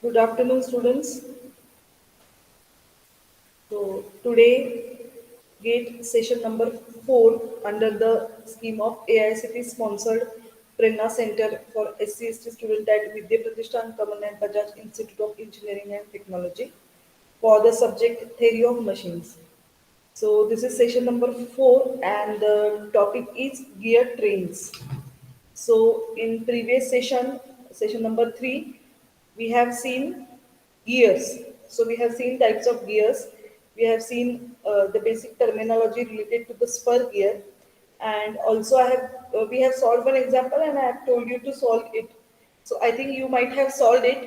Good afternoon, students. So today, GATE session number 4 under the scheme of AICT sponsored Prerna Center for SC/ST student at Vidya Pratishthan Kaman and Bajaj Institute of Engineering and Technology for the subject Theory of Machines. So this is session number 4 and the topic is gear trains. So in previous session, session number 3, we have seen gears. So we have seen types of gears. We have seen the basic terminology related to the spur gear, and also we have solved one example, and I have told you to solve it. So I think you might have solved it.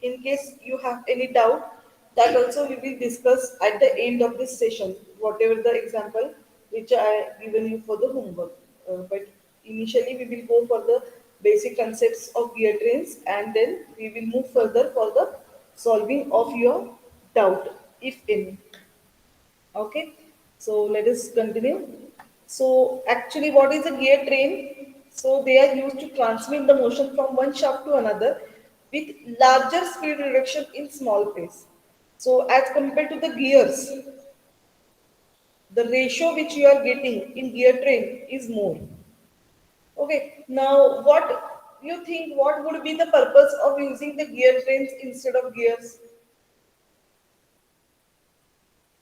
In case you have any doubt, that also we will discuss at the end of this session, whatever the example which I given you for the homework. But initially we will go for the basic concepts of gear trains, and then we will move further for the solving of your doubt, if any. Okay, so let us continue. So actually, what is a gear train? So they are used to transmit the motion from one shaft to another with larger speed reduction in small pace. So as compared to the gears, the ratio which you are getting in gear train is more. Okay, now what you think, what would be the purpose of using the gear trains instead of gears?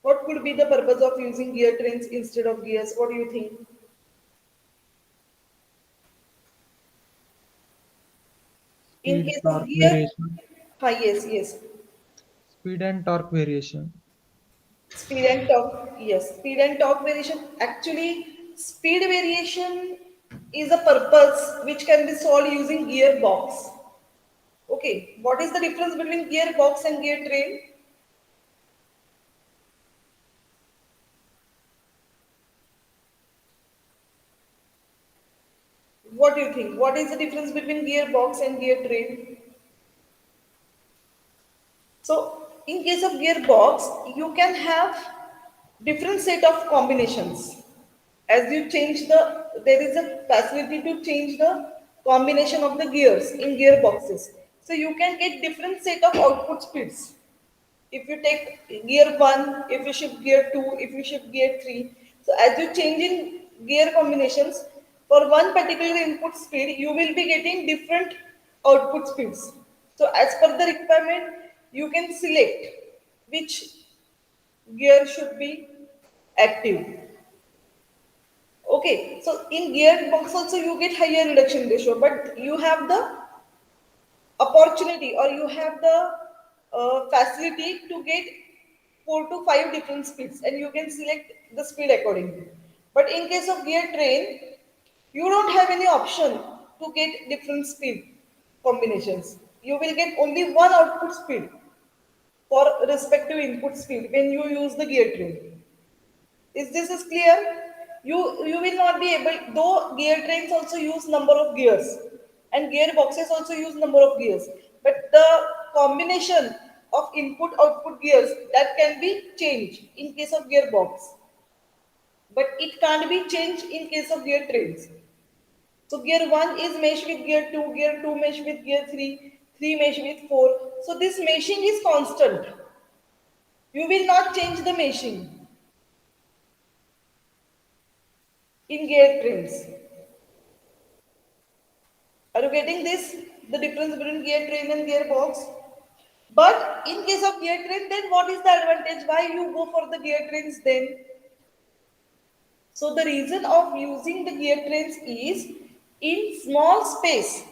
What could be the purpose of using gear trains instead of gears? What do you think? In Speed case of torque gear, variation. yes, yes. Speed and torque variation. Speed and torque, yes. Speed and torque variation. Actually, speed variation is a purpose which can be solved using gearbox. Okay, what is the difference between gearbox and gear train? What do you think? What is the difference between gearbox and gear train? So, in case of gearbox, you can have different set of combinations. As you change there is a facility to change the combination of the gears in gearboxes. So you can get different set of output speeds. If you take gear 1, if you shift gear 2, if you shift gear 3. So as you change in gear combinations, for one particular input speed, you will be getting different output speeds. So as per the requirement, you can select which gear should be active. Okay, so in gearbox also you get higher reduction ratio, but you have the opportunity or you have the facility to get 4 to 5 different speeds, and you can select the speed accordingly. But in case of gear train, you don't have any option to get different speed combinations. You will get only one output speed for respective input speed when you use the gear train. Is this is clear? You will not be able, though gear trains also use number of gears and gearboxes also use number of gears, but the combination of input output gears that can be changed in case of gearbox, but it can't be changed in case of gear trains. So gear 1 is mesh with gear 2 mesh with gear 3, 3 mesh with 4. So this meshing is constant. You will not change the meshing in gear trains. Are you getting this? The difference between gear train and gearbox. But in case of gear train, then what is the advantage? Why you go for the gear trains then? So the reason of using the gear trains is in small space.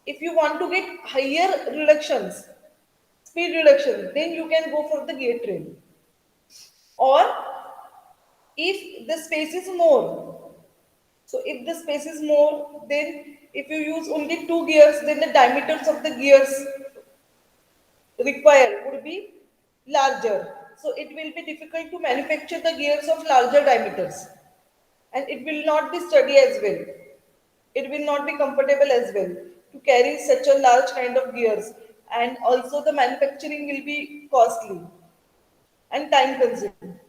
If you want to get higher reductions, speed reduction, then you can go for the gear train. Or if the space is more, so if the space is more, then if you use only 2 gears, then the diameters of the gears required would be larger. So it will be difficult to manufacture the gears of larger diameters, and it will not be sturdy as well. It will not be comfortable as well to carry such a large kind of gears, and also the manufacturing will be costly and time consuming.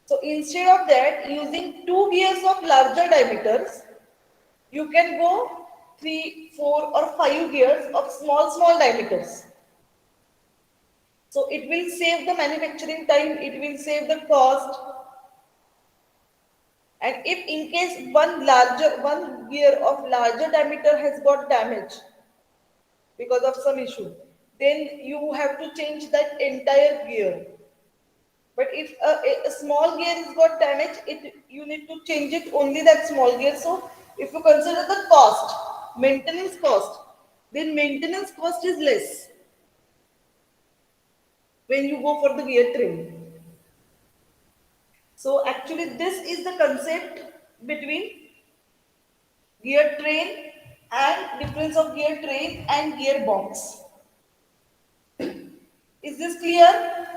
So instead of that, using 2 gears of larger diameters, you can go 3, 4, or 5 gears of small diameters. So it will save the manufacturing time, it will save the cost. And if in case one gear of larger diameter has got damage because of some issue, then you have to change that entire gear. But if a small gear is got damage, it you need to change it only that small gear. So if you consider the cost, maintenance cost, then maintenance cost is less when you go for the gear train. So actually, this is the concept between gear train and difference of gear train and gearbox. Is this clear?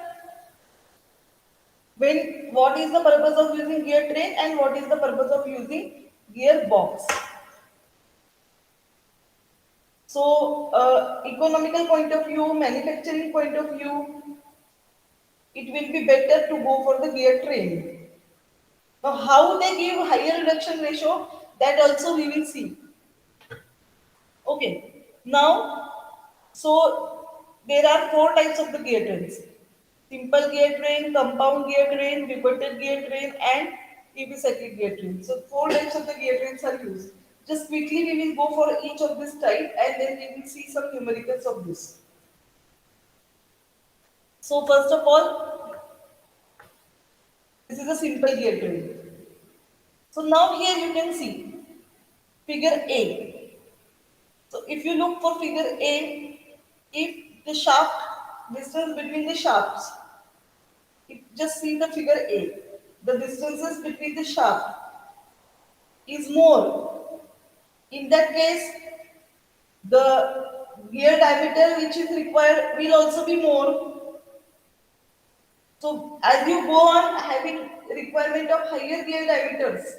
When what is the purpose of using gear train and what is the purpose of using gearbox? So, economical point of view, manufacturing point of view, it will be better to go for the gear train. Now, how they give higher reduction ratio, that also we will see. Okay. Now, so there are four types of the gear trains: simple gear train, compound gear train, pivoted gear train, and epicyclic gear train. So four types of the gear trains are used. Just quickly we will go for each of this type and then we will see some numericals of this. So first of all, this is a simple gear train. So now here you can see figure A. So if you look for figure A, if the shaft distance between the shafts, if just see the figure A, the distances between the shaft is more. In that case, the gear diameter which is required will also be more. So as you go on having requirement of higher gear diameters,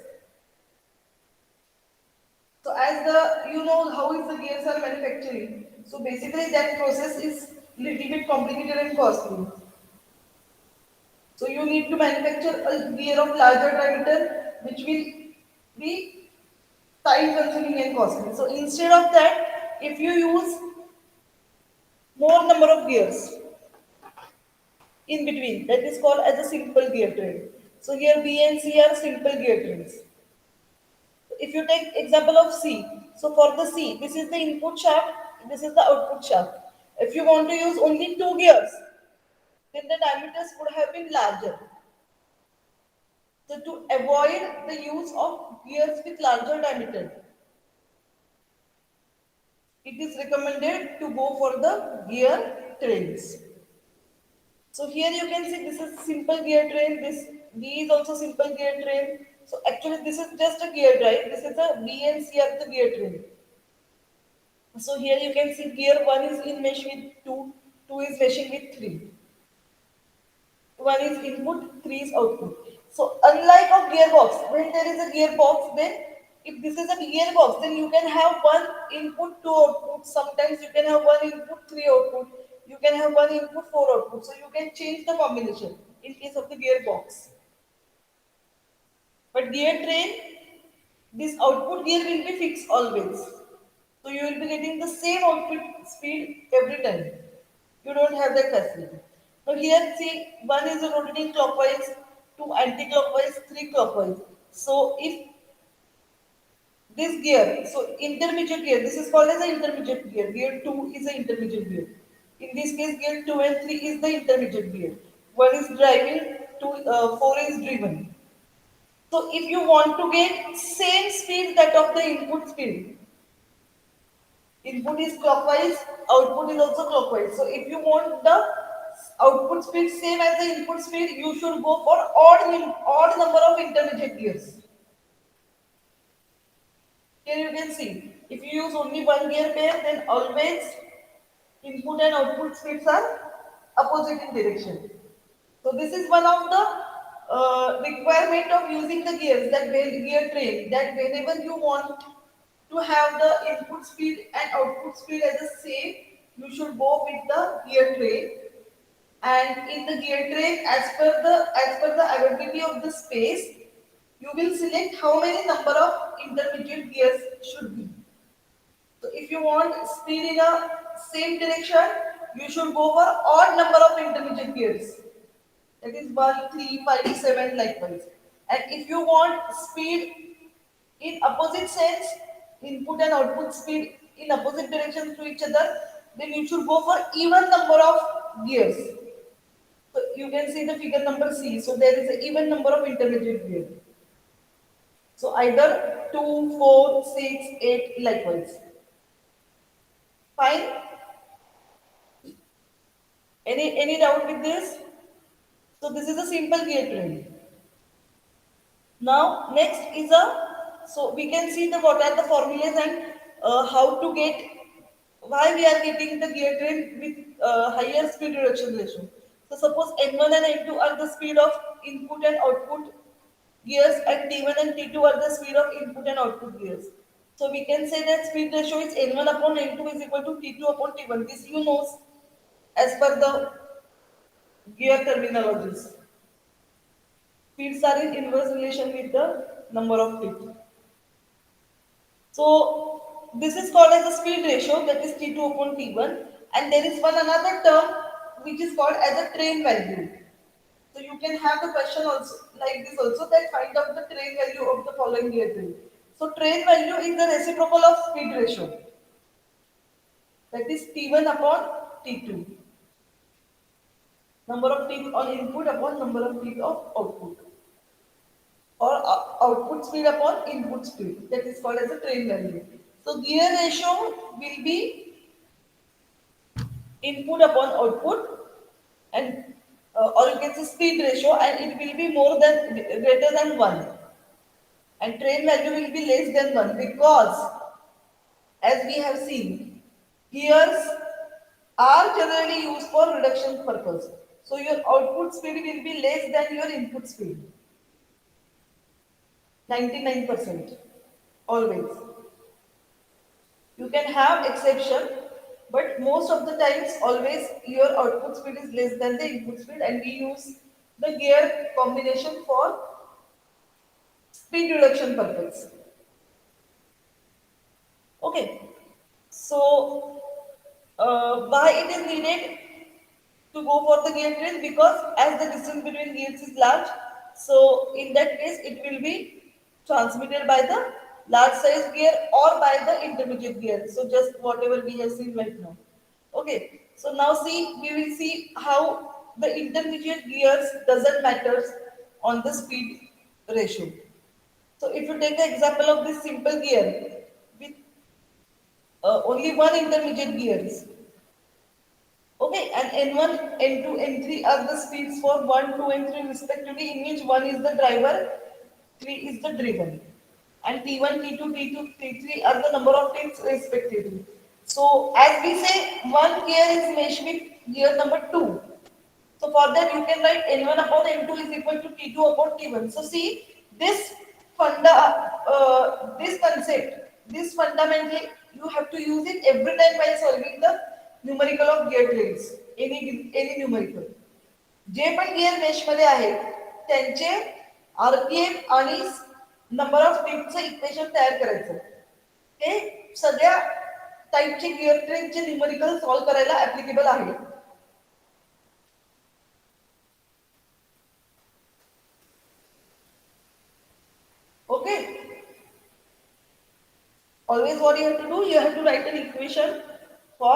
so as the you know how is the gears are manufacturing. So basically that process is little bit complicated and costly. So you need to manufacture a gear of larger diameter which will be time consuming and costly. So instead of that, if you use more number of gears in between, that is called as a simple gear train. So here B and C are simple gear trains. If you take example of C, so for the C, this is the input shaft, this is the output shaft. If you want to use only two gears, then the diameters would have been larger. So to avoid the use of gears with larger diameter, it is recommended to go for the gear trains. So here you can see this is simple gear train, this B is also simple gear train. So actually this is just a gear drive, this is the B and C are the gear train. So here you can see gear 1 is in mesh with 2, 2 is meshing with 3. 1 is input, 3 is output. So unlike a gearbox, when there is a gearbox, then if this is a gearbox, then you can have one input, two output. Sometimes you can have one input, three output. You can have one input, four output. So you can change the combination in case of the gearbox. But gear train, this output gear will be fixed always. So you will be getting the same output speed every time. You don't have that facility. Now here see one is rotating clockwise, two anti-clockwise, three clockwise. So if this gear, so intermediate gear, this is called as an intermediate gear. Gear 2 is an intermediate gear. In this case, gear 2 and 3 is the intermediate gear. One is driving, 4 is driven. So if you want to get same speed that of the input speed, input is clockwise, output is also clockwise. So if you want the output speed same as the input speed, you should go for odd number of intermediate gears. Here you can see, if you use only one gear pair, then always input and output speeds are opposite in direction. So this is one of the requirement of using the gears, that gear train, that whenever you want to have the input speed and output speed as the same, you should go with the gear train. And in the gear train, as per the availability of the space, you will select how many number of intermediate gears should be. So if you want speed in a same direction, you should go for odd number of intermediate gears. That is 1, 3, 5, 7, likewise. And if you want speed in opposite sense, input and output speed in opposite directions to each other, then you should go for even number of gears. So you can see the figure number C. So there is an even number of intermediate gears. So either 2, 4, 6, 8, likewise. Fine. Any doubt with this? So this is a simple gear train. Now next is a, so we can see the what are the formulas and how to get, why we are getting the gear train with higher speed reduction ratio. So suppose N1 and N2 are the speed of input and output gears, and T1 and T2 are the speed of input and output gears. So we can say that speed ratio is N1 upon N2 is equal to T2 upon T1. This you know as per the gear terminologies. Speeds are in inverse relation with the number of teeth. So this is called as a speed ratio, that is T2 upon T1, and there is one another term which is called as a train value. So you can have the question also like this also, that find out the train value of the following gear train. So train value is the reciprocal of speed ratio, that is T1 upon T2. Number of teeth on input upon number of teeth of output, or output speed upon input speed, that is called as a train value. So gear ratio will be input upon output, and or you can say speed ratio, and it will be more than greater than 1, and train value will be less than 1, because as we have seen, gears are generally used for reduction purpose. So your output speed will be less than your input speed, 99% always. You can have exception, but most of the times always your output speed is less than the input speed, and we use the gear combination for speed reduction purpose. Okay, so why it is needed to go for the gear train? Because as the distance between gears is large, so in that case it will be transmitted by the large size gear or by the intermediate gear. So just whatever we have seen right now. Okay, so now see, we will see how the intermediate gears doesn't matter on the speed ratio. So if you take the example of this simple gear with only one intermediate gears. Okay, and N1, N2, N3 are the speeds for 1, 2, and 3 respectively, in which 1 is the driver, 3 is the driven. And T1, T2, T2, T3 are the number of tails respectively. So, as we say, one gear is meshed with gear number 2. So, for that you can write N1 upon N2 is equal to T2 upon T1. So, see, this this concept, this fundamentally, you have to use it every time while solving the numerical of gear trains, any numerical. जे पण gear मेशमध्ये आहेत त्यांचे RPM आणि number of टिपचं equation तयार करायचं. हे सगळ्या टाईपचे gear ट्रेनचे numerical solve करायला ऍप्लिकेबल आहे. Okay. Always what you have to do, you have to write an equation for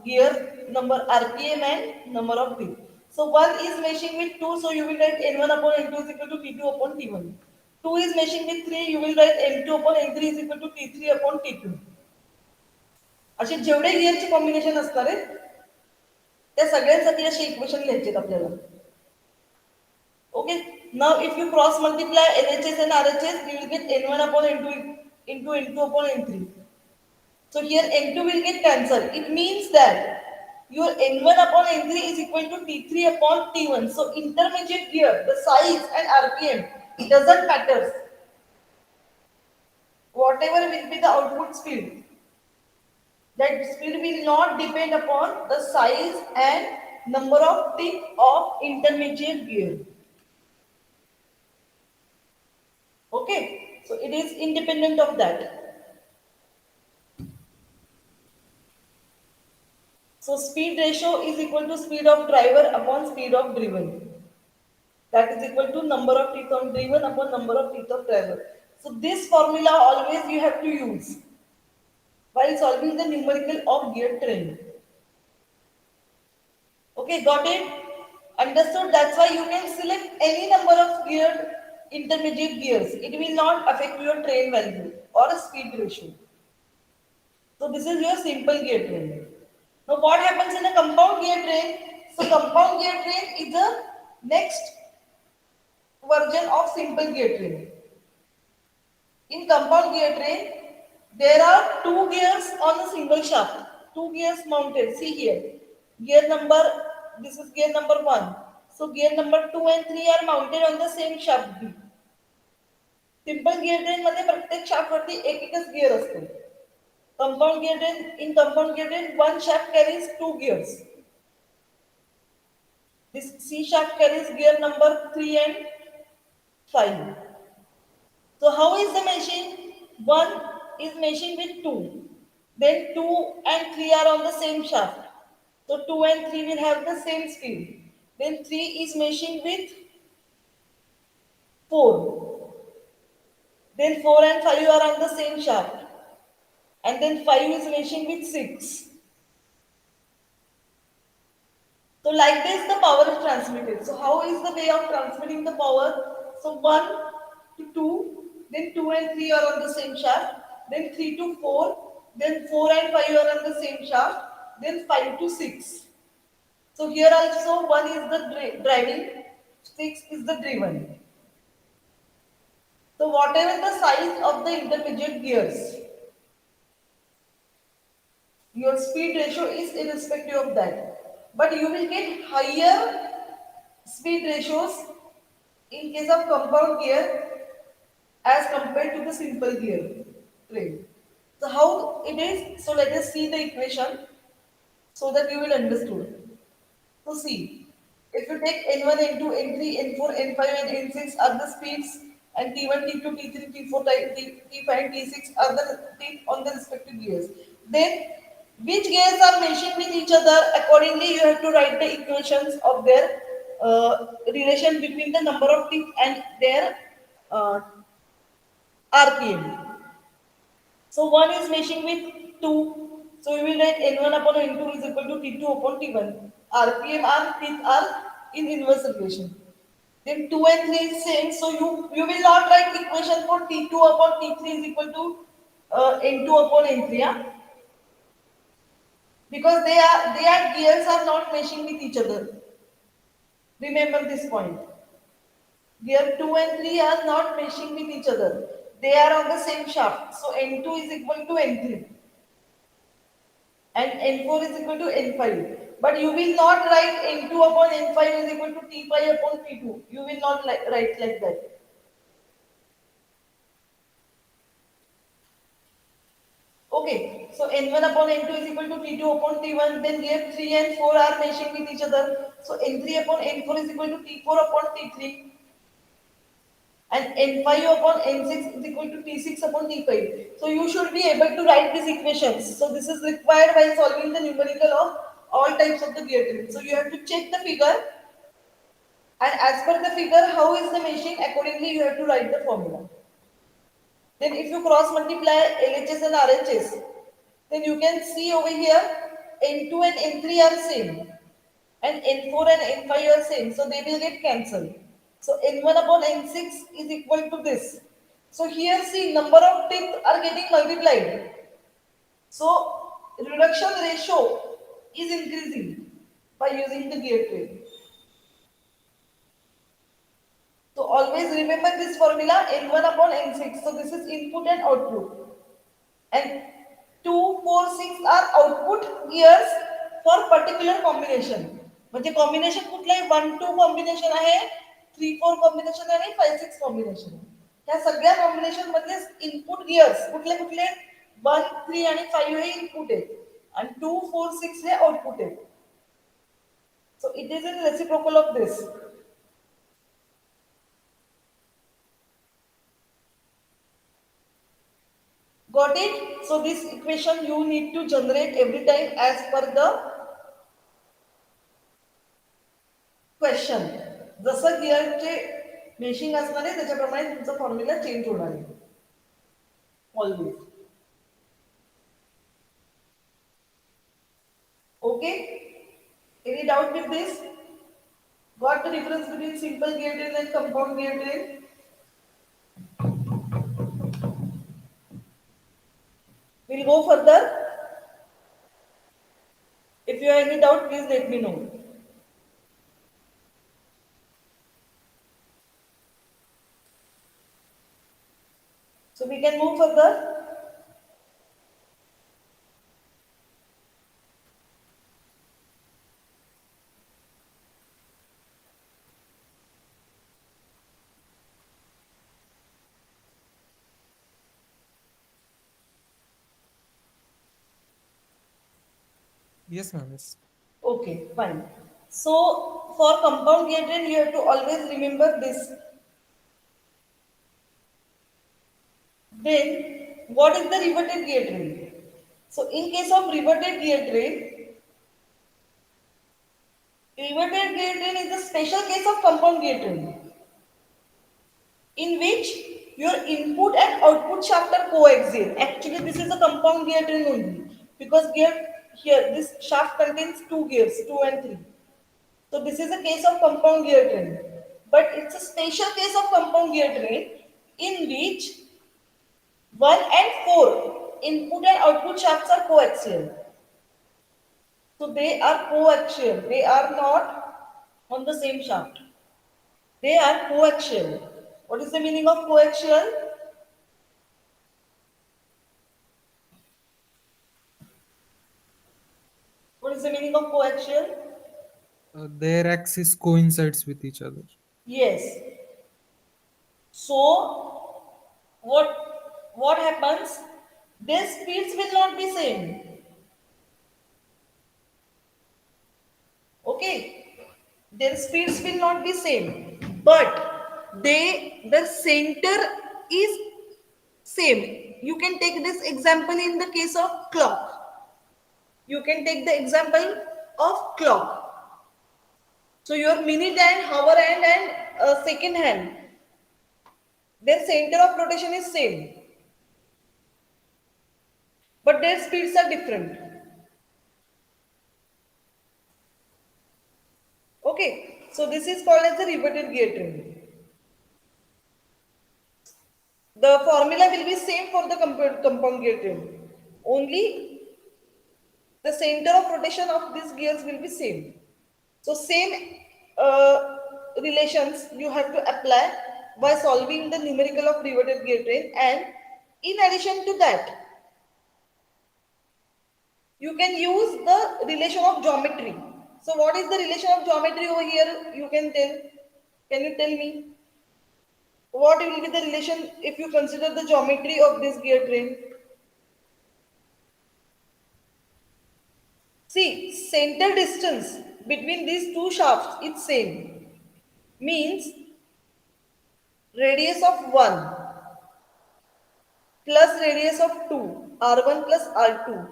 gear number RPM and number of T. So 1 is meshing with 2, so you will write N1 upon N2 is equal to T2 upon T1. 2 is meshing with 3, you will write N2 upon N3 is equal to T3 upon T2. असे जेवढे गिअरचे combination असणार आहे त्या सगळ्यांसाठी असे equation लिहायचे आपल्याला. Okay. Now if you cross multiply LHS and RHS, you will get N1 upon N2 into N2 upon N3. So here N2 will get cancelled. It means that your N1 upon N3 is equal to T3 upon T1. So intermediate gear, the size and RPM, it doesn't matter. Whatever will be the output speed, that speed will not depend upon the size and number of tip of intermediate gear. Okay, so it is independent of that. So speed ratio is equal to speed of driver upon speed of driven. That is equal to number of teeth on driven upon number of teeth of driver. So this formula always you have to use while solving the numerical of gear train. Okay, got it? Understood? That's why you can select any number of geared intermediate gears. It will not affect your train value or a speed ratio. So this is your simple gear train. Now what happens in a compound gear train? So compound gear train is the next version of simple gear train. In compound gear train, there are two gears on a single shaft. Two gears mounted. See here. Gear number, this is gear number 1. So gear number 2 and 3 are mounted on the same shaft B. Simple gear train मध्ये प्रत्येक shaft वरती एक एकच gear असतो. Compound gear train in compound gear train one shaft carries two gears. This C shaft carries gear number 3 and 5. So how is the machine? One is machine with two. Then 2 and 3 are on the same shaft. So 2 and 3 will have the same speed. Then 3 is machine with 4. Then 4 and 5 are on the same shaft. And then 5 is machine with 6. So like this the power is transmitted. So how is the way of transmitting the power? So 1 to 2, then 2 and 3 are on the same shaft, then 3 to 4, then 4 and 5 are on the same shaft, then 5 to 6. So here also 1 is the driving, 6 is the driven. So whatever the size of the intermediate gears, your speed ratio is irrespective of that. But you will get higher speed ratios in case of compound gear as compared to the simple gear train. So how it is? So let us see the equation so that you will understood. So see, if you take N1, N2, N3, N4, N5 and N6 are the speeds and T1, T2, T3, T4, T5 and T6 are the teeth on the respective gears. Then which gears are meshing with each other? Accordingly, you have to write the equations of their relation between the number of teeth and their uh, RPM. So 1 is meshing with 2. So we will write N1 upon N2 is equal to T2 upon T1. RPM are teeth are in inverse relation. Then 2 and 3 is same. So you will not write equation for T2 upon T3 is equal to N2 upon N3. Yeah? Because their gears are not meshing with each other. Remember this point. Gear 2 and 3 are not meshing with each other. They are on the same shaft. So N2 is equal to N3 and N4 is equal to N5. But you will not write N2 upon N5 is equal to T5 upon T2. You will not write like that. Okay, so N1 upon N2 is equal to T2 upon T1. Then gear 3 and 4 are meshing with each other. So N3 upon N4 is equal to T4 upon T3. And N5 upon N6 is equal to T6 upon T5. So you should be able to write these equations. So this is required while solving the numerical of all types of the gear train. So you have to check the figure and as per the figure how is the machine accordingly you have to write the formula. Then if you cross multiply LHS and RHS, then you can see over here N2 and N3 are same and N4 and N5 are same. So they will get cancelled. So N1 upon N6 is equal to this. So here see number of teeth are getting multiplied. So reduction ratio is increasing by using the gear train. So always remember this formula N1 upon N6. So this is input and output. And 2, 4, 6 are output gears for particular combination. म्हणजे combination कुठलंही 1, 2 combination आहे 3, 4 combination आणि 5, 6 combination. ह्या सगळ्या combination मधले input gears कुठले कुठले 1, 3 आणि 5 हे इनपुट आहेत आणि 2, 4, 6 हे आउटपुट आहेत. So it is in reciprocal of this. Got it? So this equation you need to generate every time as per the reaction, जसं गिअरचे मेशिंग असणार आहे त्याच्याप्रमाणे तुमचा फॉर्म्युला चेंज होणार आहे always. Okay, any doubt with this? Got the difference between simple gear train and compound gear train? We'll go further. If you have any doubt, please let me know. So we can move further. Yes, ma'am. Yes. Okay, fine. So for compound gear train, you have to always remember this. Then, what is the reverted gear train? So in case of reverted gear train, reverted gear train is a special case of compound gear train, in which your input and output shaft are coaxial. Actually, this is a compound gear train only because gear here this shaft contains two gears, 2 and 3. So this is a case of compound gear train, but it's a special case of compound gear train in which 1 and 4 input and output shafts are coaxial. So they are coaxial. They are not on the same shaft. They are coaxial. What is the meaning of coaxial? What is the meaning of coaxial? Their axis coincides with each other. Yes. So what happens? Their speeds will not be same. Okay. Their speeds will not be same. But the center is same. You can take this example in the case of clock. You can take the example of clock. So your minute hand, hour hand, and second hand, their center of rotation is same, but their speeds are different. Okay, so this is called as the reverted gear train. The formula will be same for the compound gear train. Only the center of rotation of these gears will be same. So same relations you have to apply by solving the numerical of reverted gear train, and in addition to that, you can use the relation of geometry. So what is the relation of geometry over here? You can tell. Can you tell me? What will be the relation if you consider the geometry of this gear train? See, center distance between these two shafts is same. Means radius of 1 plus radius of 2, R1 plus R2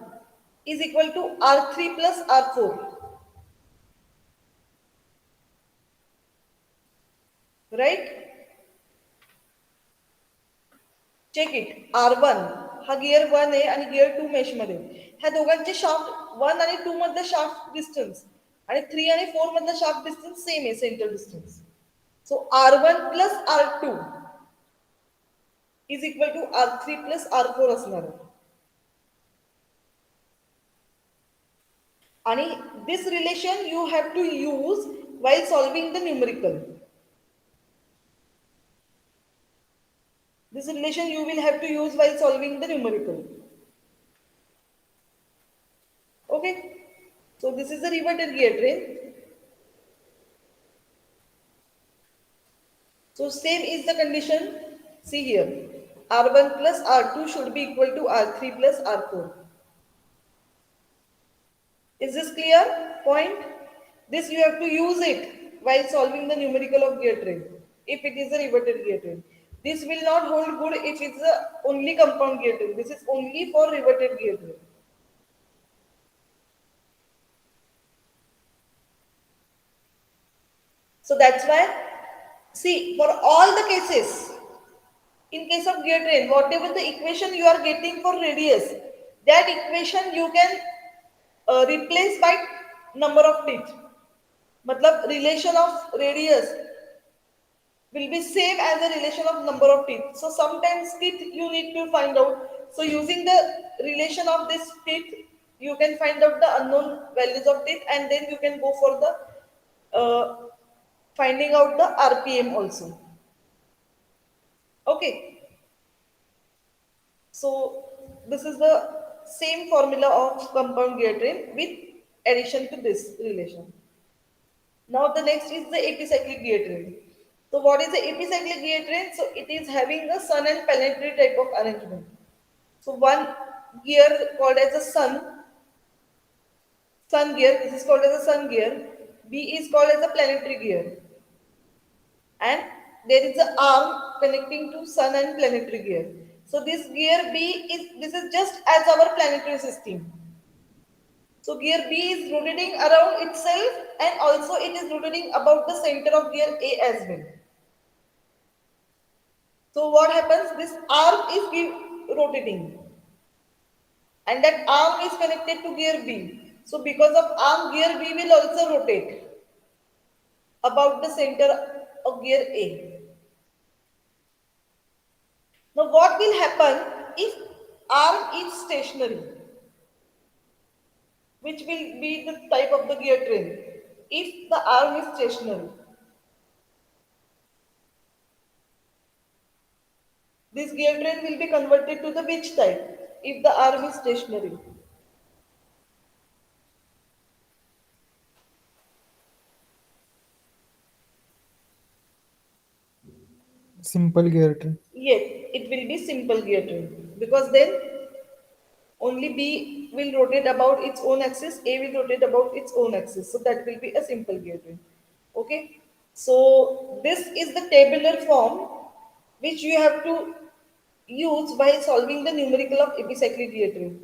is equal to R3 plus R4. Right? Check it. R1 हा gear 1 आहे आणि gear 2 मेशमध्ये. ह्या दोघांचे shaft 1 आणि 2 मधलं shaft distance आणि 3 आणि 4 मधलं शाफ्ट डिस्टन्स सेम आहे, centre distance. So R1 plus R2 is equal to R3 plus R4 असणार आहे. आणि this relation you have to use while solving the numerical. This relation you will have to use while solving the numerical. Okay, so this is the reverted gear train. So same is the condition. See here, R1 plus R2 should be equal to R3 plus R4. Is this clear point? This you have to use it while solving the numerical of gear train if it is a reverted gear train. This will not hold good if it's a only compound gear train. This is only for reverted gear train. So that's why, see, for all the cases, in case of gear train, whatever the equation you are getting for radius, that equation you can replace by number of teeth. Matlab relation of radius will be same as the relation of number of teeth. So sometimes teeth you need to find out. So using the relation of this teeth, you can find out the unknown values of teeth, and then you can go for the finding out the RPM also. Okay, so this is the same formula of compound gear train with addition to this relation. Now the next is the epicyclic gear train. So what is the epicyclic gear train? So it is having a sun and planetary type of arrangement. So one gear called as a sun gear, this is called as a sun gear. B is called as a planetary gear. And there is an arm connecting to sun and planetary gear. So this gear B is, this is just as our planetary system. So gear B is rotating around itself, and also it is rotating about the center of gear A as well. So what happens? This arm is rotating, and that arm is connected to gear B. So because of arm, gear B will also rotate about the center of gear A. Now what will happen if arm is stationary, which will be the type of the gear train? If the arm is stationary, this gear train will be converted to the which type? If the arm is stationary. Simple gear train. Yes, it will be simple gear train, because then only B will rotate about its own axis, A will rotate about its own axis. So that will be a simple gear train. Okay. So this is the tabular form which you have to use by solving the numerical of epicyclic gear train.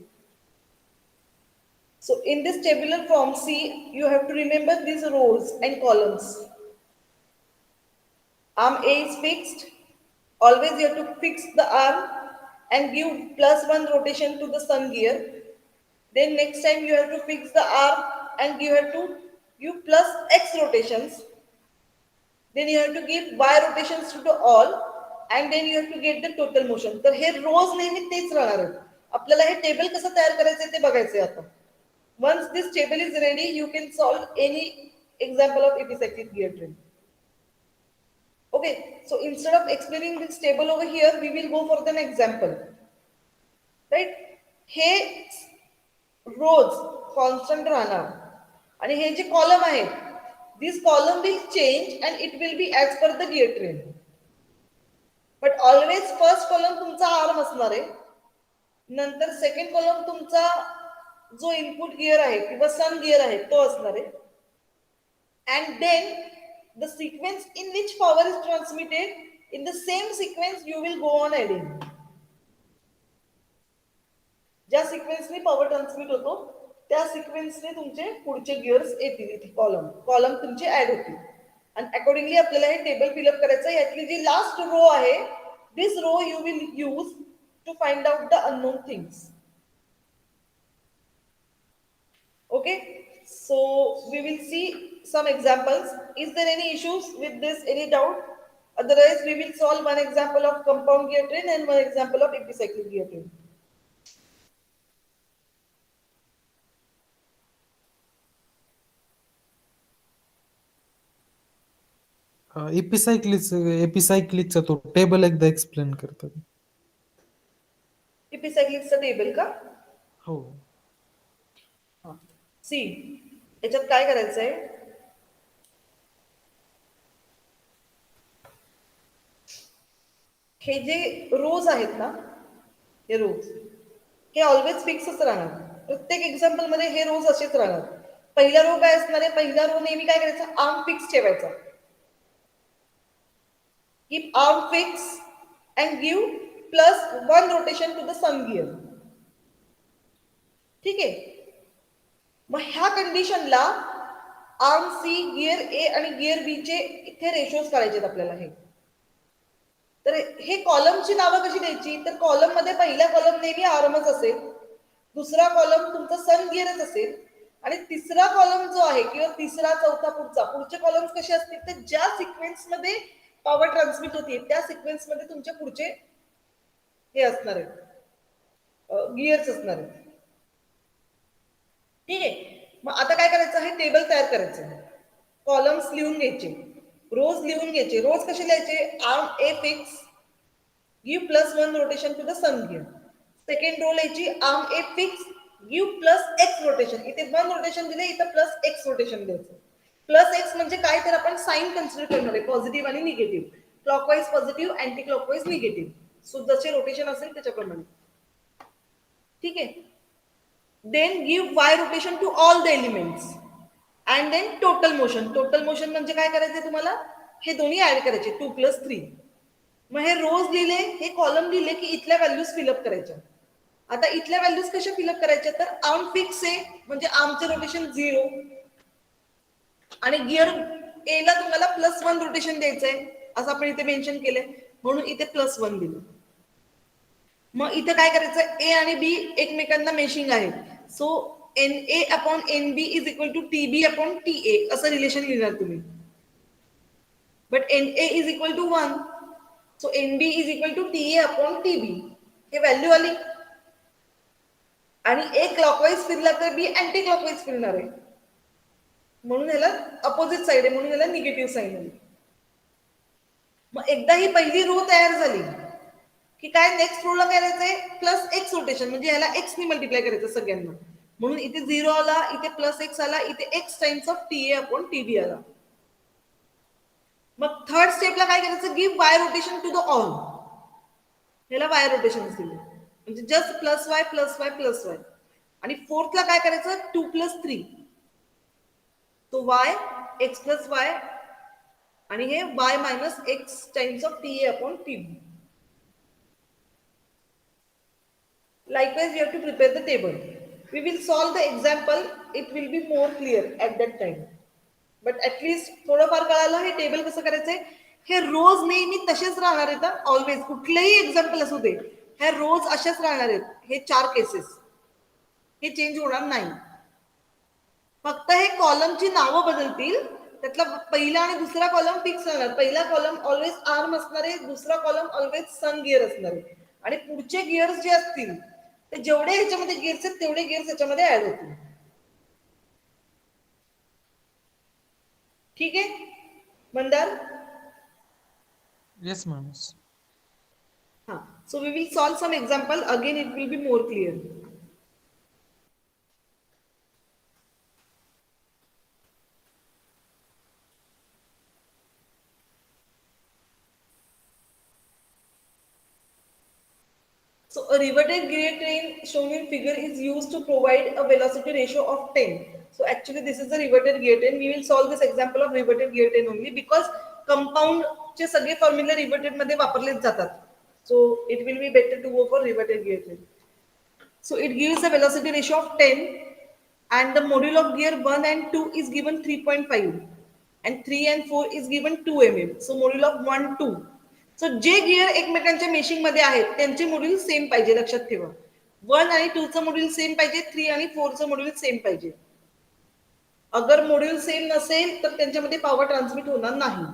So in this tabular form, see, you have to remember these rows and columns. Arm A is fixed. Always you have to fix the arm and give +1 rotation to the sun gear. Then next time you have to fix the arm and you have to give plus X rotations. Then you have to give Y rotations to the all, and then you have to get the total motion. तर हे रोज नेहमी तेच राहणार आहे. आपल्याला हे table कसं तयार करायचं ते बघायचंय आता. Once this table is ready, you can solve any example of epicyclic gear train. Okay, so instead of explaining this table over here, we will go for an example. Right? हे rows constant राहणार, आणि हे जे column आहे, this column will change and it will be as per the gear train. But always first column तुमचा arm असणार आहे, नंतर सेकंड कॉलम तुमचा जो इनपुट गिअर आहे किंवा सन गिअर आहे तो असणार आहे. And then the sequence in which power is transmitted, in the same sequence you will go on adding. ज्या सिक्वेन्सने पॉवर ट्रान्समिट होतो त्या सिक्वेन्सने तुमचे पुढचे गिअर्स येतील, इथे कॉलम कॉलम तुमचे ऍड होतील, आणि अकॉर्डिंगली आपल्याला हे टेबल फिलअप करायचं. यातली जी लास्ट रो आहे, this row you will use to find out the unknown things. Okay, so we will see some examples. Is there any issues with this, any doubt? Otherwise we will solve one example of compound gear train and one example of epicyclic gear train. एपिसायक्लिकचा तो table एकदा explain करतात. एपिसायक्लिकचा table का? हो. सी, याच्यात काय करायचंय, हे जे रोज आहेत ना, हे रोज हे ऑलवेज फिक्सच राहणार. प्रत्येक एक्झाम्पल मध्ये हे रोज असेच राहणार. पहिला रो काय असणार आहे, पहिला रो नेहमी काय करायचा, आर्म फिक्स ठेवायचा. Keep arm fix and give +1 rotation to the sun gear. ठीक आहे. मग ह्या कंडिशनला आर्म सी, गिअर ए आणि गिअर बी चे इथे रेशोज काढायचे आहेत आपल्याला. हे तर हे कॉलमची नावं कशी द्यायची, तर कॉलम मध्ये पहिला कॉलम नेहमी आर्मच असेल, दुसरा कॉलम तुमचा सन गिअरच असेल, आणि तिसरा कॉलम जो आहे किंवा तिसरा चौथा पुढचे कॉलम्स कसे असतील, तर ज्या सिक्वेन्स मध्ये पॉवर ट्रान्समिट होती त्या सिक्वेन्स मध्ये तुमचे पुढचे हे असणार आहेत, गिअर्स असणार आहेत. ठीक आहे. मग आता काय करायचं आहे, टेबल तयार करायचं आहे. कॉलम्स लिहून घ्यायचे, रोज लिहून घ्यायचे. रोज कसे लिहायचे, arm A fix give +1 rotation to the sun gear. Second row लिहायची, arm A fix give +x rotation. इथे 1 रोटेशन दिले, इथं +x रोटेशन द्यायचं. +x म्हणजे काय, तर आपण साईन कन्सिडर करणार आहे, पॉझिटिव्ह आणि negative. Clockwise positive, anti clockwise negative. So जसे रोटेशन असेल त्याच्याप्रमाणे. ठीक आहे. Then give y rotation to all the elements and then total motion. Total motion म्हणजे काय करायचंय तुम्हाला, हे दोन्ही ऍड करायचे, 2 + 3. मग हे रोज लिहिले, हे कॉलम लिहिले की इथल्या व्हॅल्यूज फिलअप करायच्या. आता इथल्या व्हॅल्यूज कशा फिलअप करायच्या, तर आर्म फिक्स आहे म्हणजे आर्मचे रोटेशन 0 आणि गिअर ए ला तुम्हाला +1 रोटेशन द्यायचंय असं आपण इथे मेन्शन केलंय, म्हणून इथे +1 दिलं. मग इथे काय करायचं, ए आणि बी एकमेकांना मेशिंग आहे, सो NA/NB is equal to TB/TA असं रिलेशन लिहिणार तुम्ही. But NA is equal to 1, so NB is equal to TA/TB. हे व्हॅल्यू आली. आणि ए क्लॉकवाईज फिरला तर बी अँटी क्लॉकवाईज फिरणार आहे, म्हणून याला अपोजिट साईड आहे, म्हणून याला निगेटिव्ह साईन आली. मग एकदा ही पहिली रो तयार झाली की काय, नेक्स्ट रोला काय करायचंय, +x रोटेशन म्हणजे याला x ने मल्टिप्लाय करायचं सगळ्यांना, म्हणून इथे 0 आला, इथे +x आला, इथे x टाइम्स ऑफ TA/TB आला. मग थर्ड स्टेपला काय करायचं, give y rotation to the all. याला y रोटेशन दिले म्हणजे जस्ट +y +y +y. आणि फोर्थला काय करायचं, 2 + 3, तो y x + y आणि हे y - x times of TA/TB. Likewise, you have to prepare the table. We will solve the example. It will be more clear at that time. But at least थोडंफार कळालं हे table कसं करायचंय. हे रोज नेहमी तसेच राहणार आहेत, always कुठलेही एक्झाम्पल असू दे, हे रोज असेच राहणार आहेत. हे 4 केसेस, हे चेंज होणार नाही. फक्त हे कॉलमची नावं बदलतील. त्यातला पहिला आणि दुसरा कॉलम फिक्स राहणार. पहिला कॉलम ऑलवेज आर्म असणार आहे, दुसरा कॉलम ऑलवेज सन गिअर असणार आहे. आणि पुढचे गिअर्स जे असतील ते जेवढे ह्याच्यामध्ये गिअर्स आहेत तेवढे गिअर्स ह्याच्यामध्ये ऍड होतील. ठीक आहे मंदार. Yes, ma'am. हा, so we will solve some example again, it will be more clear. So a riveted gear train shown in figure is used to provide a velocity ratio of 10. So actually this is the riveted gear train. We will solve this example of riveted gear train only because compound चे सगळे formula reverted मध्ये वापरलेच जातात. So it will be better to go for riveted gear train. So it gives a velocity ratio of 10 and the module of gear 1 and 2 is given 3.5 and 3 and 4 is given 2 mm. So module of 1, 2. So J gear एकमेकांच्या meshing मध्ये आहेत त्यांचे module same पाहिजे, लक्षात ठेवा. 1 आणि 2 चं module same पाहिजे, 3 आणि 4 चं मॉड्यूल सेम पाहिजे. अगर मॉड्यूल सेम नसेल तर त्यांच्यामध्ये पॉवर ट्रान्समिट होणार नाही.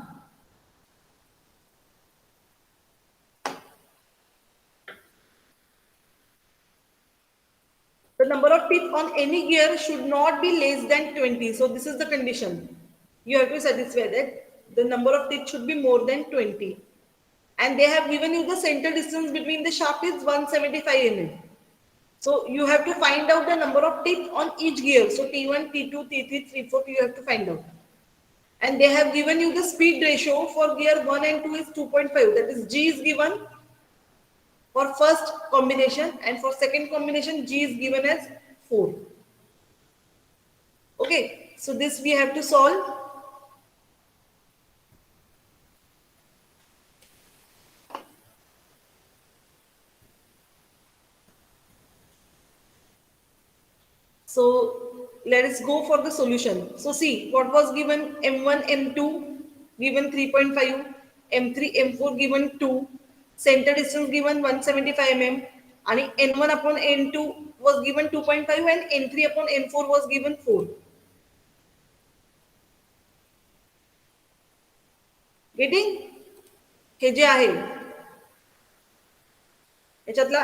The number of teeth on any gear should not be less than 20. So this is the condition. You have to satisfy that the number of teeth should be more than 20. And they have given you the center distance between the shaft is 175 mm. So you have to find out the number of teeth on each gear. So T1, T2, T3, T4 you have to find out. And they have given you the speed ratio for gear 1 and 2 is 2.5. That is G is given for first combination and for second combination G is given as 4. Okay, so this we have to solve. So Let us go for the solution. So see, what was given M1, M2 given 3.5, M3, M4 given 2, center distance given 175 mm, and N1 upon N2 was given 2.5 and N3 upon N4 was given 4. Getting? हे जे आहे याच्यातला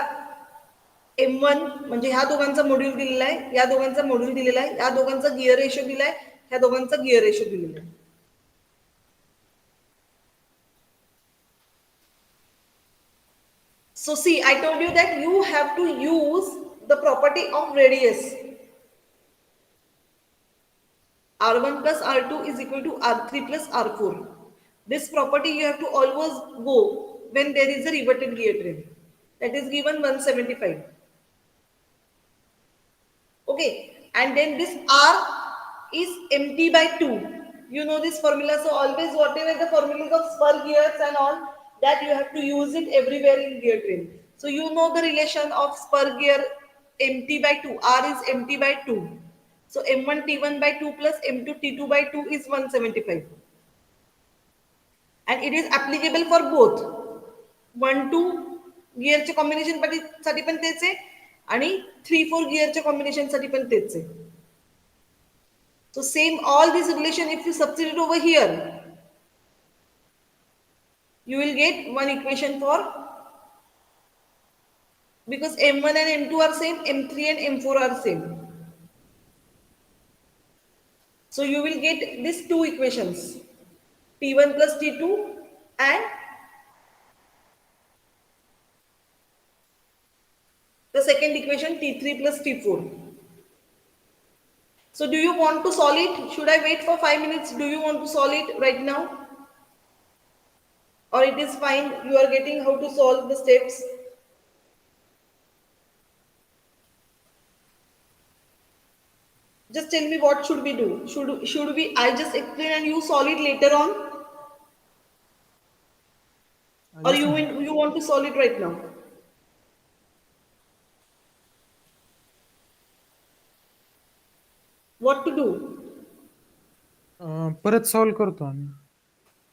M1 म्हणजे ह्या दोघांचा module दिलेला आहे, या दोघांचा module दिलेला आहे, या दोघांचा गिअर रेशो दिलाय, ह्या दोघांचा गिअर रेशो दिलेला आहे. So see, I told you that you have to use the property of radius. R1 plus R2 is equal to R3 plus R4. This property you have to always go when there is a reverted gear train. That is given 175. Okay, and then this R is empty by 2. You know this formula, so always whatever the formulas of spur gears and all, that you have to use it everywhere in gear train. So you know the relation of spur gear empty by 2. R is empty by 2. So M1 T1 by 2 plus M2 T2 by 2 is 175. And it is applicable for both. 1-2 गिअरच्या combination साठी पण तेच आहे आणि 3-4 गिअरच्या combination साठी पण तेच आहे. So same all this relation if you substitute over here, you will get one equation for, because M1 and M2 are same, M3 and M4 are same. So you will get these two equations, T1 plus T2 and the second equation T3 plus T4. So do you want to solve it? Should I wait for 5 minutes? Do you want to solve it right now? Or it is fine, you are getting how to solve the steps? Just tell me what should we do? Should we, I just explain and you solve it later on? Or Yes, ma'am. you want to solve it right now? What to do? परत solve करतो आम्ही.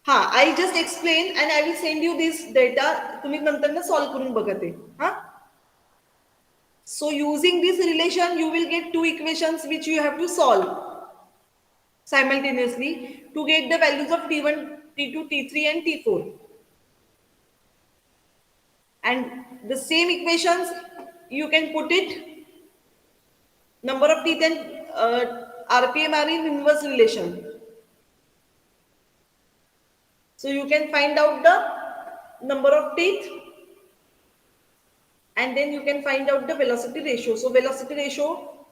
हा, I just explain and I will send you this data. तुम्ही नंतर ना solve करून बघा ते. हा? So using this relation, you will get two equations which you have to solve simultaneously to get the values of T1, T2, T3 and T4. And the same equations, you can put it, number of teeth and RPM are in inverse relation. So you can find out the number of teeth and then you can find out the velocity ratio. So velocity ratio,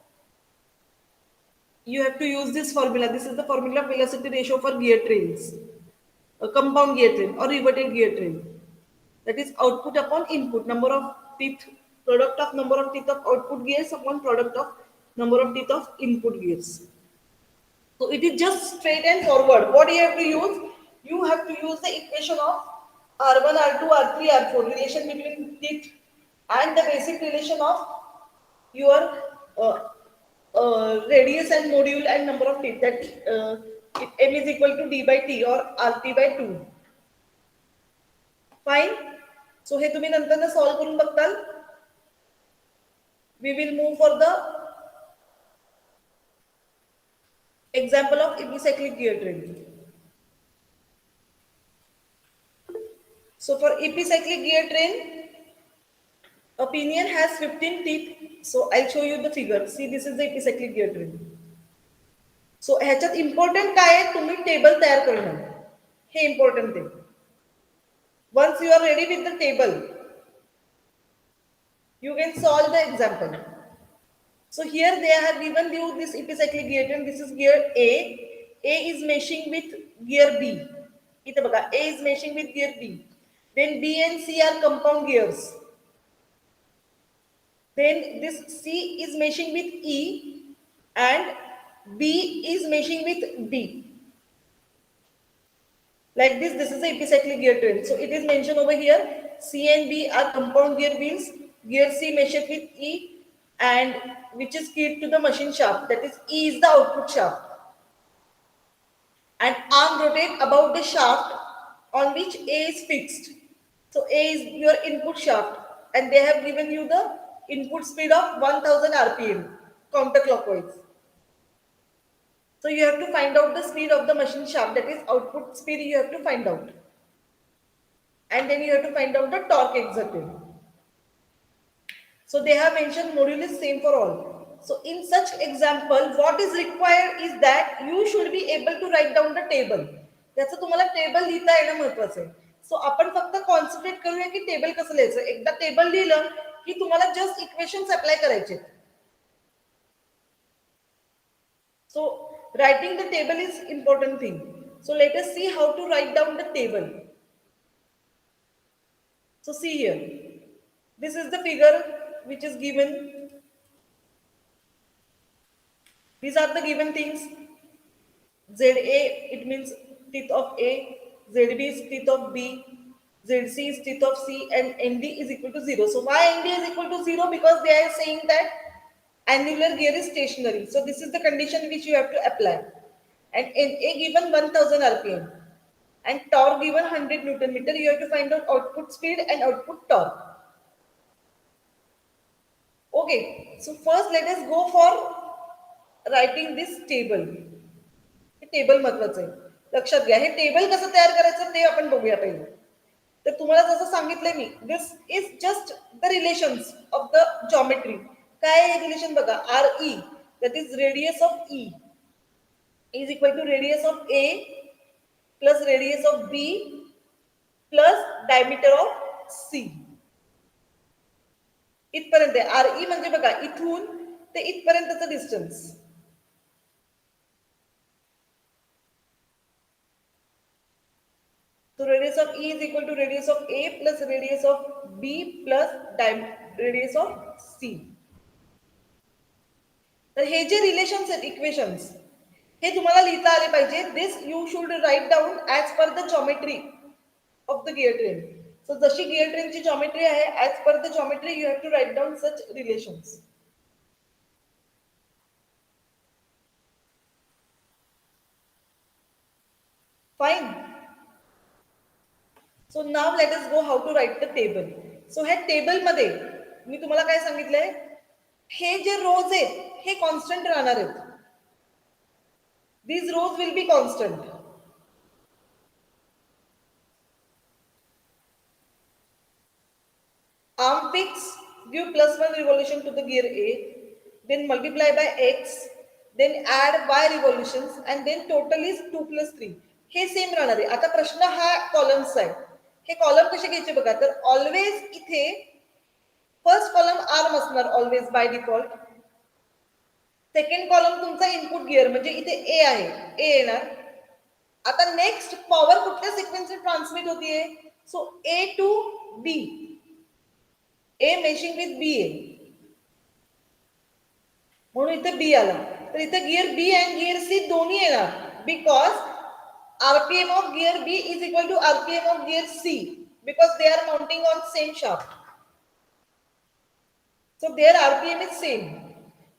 you have to use this formula. This is the formula of velocity ratio for gear trains, a compound gear train or reverted gear train. That is output upon input, number of teeth, product of number of teeth of output gears upon product of number of teeth of input gears. So it is just straight and forward. What you have to use? You have to use the equation of R1, R2, R3, R4, relation between teeth and the basic relation of your radius and module and number of teeth, that M is equal to D by T or RT by 2. Fine. So हे तुम्ही नंतर solve करून बघताल. We will move for the example of epicyclic gear train. So for epicyclic gear train, a pinion has 15 teeth. So I'll show you the figure. See, this is the epicyclic gear train. So ह्याच्यात important काय आहे, तुम्ही table तयार करणं, हे important आहे. Once you are ready with the table, you can solve the example. So here they have given you this epicyclic gear train. This is gear A. A is meshing with gear B. इथे बघा, A is meshing with gear B. Then B and C are compound gears. Then this C is meshing with E and B is meshing with D. Like this is the epicyclic gear train. So it is mentioned over here, C and B are compound gear wheels. Gear C meshes with E and which is keyed to the machine shaft, that is E is the output shaft, and arm rotate about the shaft on which A is fixed. So A is your input shaft, and they have given you the input speed of 1000 rpm counterclockwise. So you have to find out the speed of the machine shaft, that is output speed you have to find out, and then you have to find out the torque exerted. So they have mentioned module is same for all. So in such example, what is required is that you should be able to write down the table. त्याचं तुम्हाला table लिहिता येणं महत्वाचं आहे. सो आपण फक्त concentrate करूया की टेबल कसं लिहायचं. एकदा टेबल लिहिलं की तुम्हाला जस्ट इक्वेशन्स अप्लाय करायचे. So writing the table is important thing. So let us see how to write down the table. So see here. This is the figure which is given. These are the given things. ZA, it means teeth of A, ZB is teeth of B, ZC is teeth of C, and ND is equal to 0. So why ND is equal to 0? Because they are saying that annular gear is stationary. So this is the condition which you have to apply. And NA given 1000 rpm and torque given 100 Newton meter. You have to find out output speed and output torque. Okay, so first let us go for writing this table. हे table महत्वाचं आहे, लक्षात घ्या. हे table कसं तयार करायचं ते आपण बघूया पहिले. तर तुम्हाला जसं सांगितलंय मी, this is just the relations of the geometry. काय आहे रिलेशन बघा. R E, that is radius of E, is equal to radius of A plus radius of B plus diameter of C. इथपर्यंत आहे. आर ई म्हणजे बघा इथून ते इथपर्यंतचं distance. So radius of E is equal to radius of A plus radius of B plus radius of C. तर हे जे relations आहेत, equations, हे तुम्हाला लिहिता आले पाहिजे. This you should write down as per the geometry of the gear train. So जशी gear ट्रेनची geometry आहे, as per the geometry you have to write down such relations. Fine. So now let us go how to write the table. So ह्या टेबलमध्ये मी तुम्हाला काय सांगितलंय, हे जे रोज आहेत हे constant राहणार आहेत. These rows will be constant. Arm fix, give +1 revolution to the gear A, then multiply by X, then add Y revolutions, and then total is 2 plus 3. Hey same राहणार आहे. आता प्रश्न हा कॉलम्सचा आहे. हे कॉलम कसे घ्यायचे बघा. तर ऑलवेज इथे फर्स्ट कॉलम आर्म असणार always by default. Second column तुमचा इनपुट गिअर म्हणजे इथे ए आहे, ए येणार. आता नेक्स्ट पॉवर कुठल्या सिक्वेन्सने ट्रान्समिट होतीये. So A to B, A meshing with B A, म्हणून इथे बी आला. तर इथे gear B and gear C दोन्ही येणार. Because RPM of gear B is equal to RPM of gear C because they are mounting on same shaft. So their RPM is same.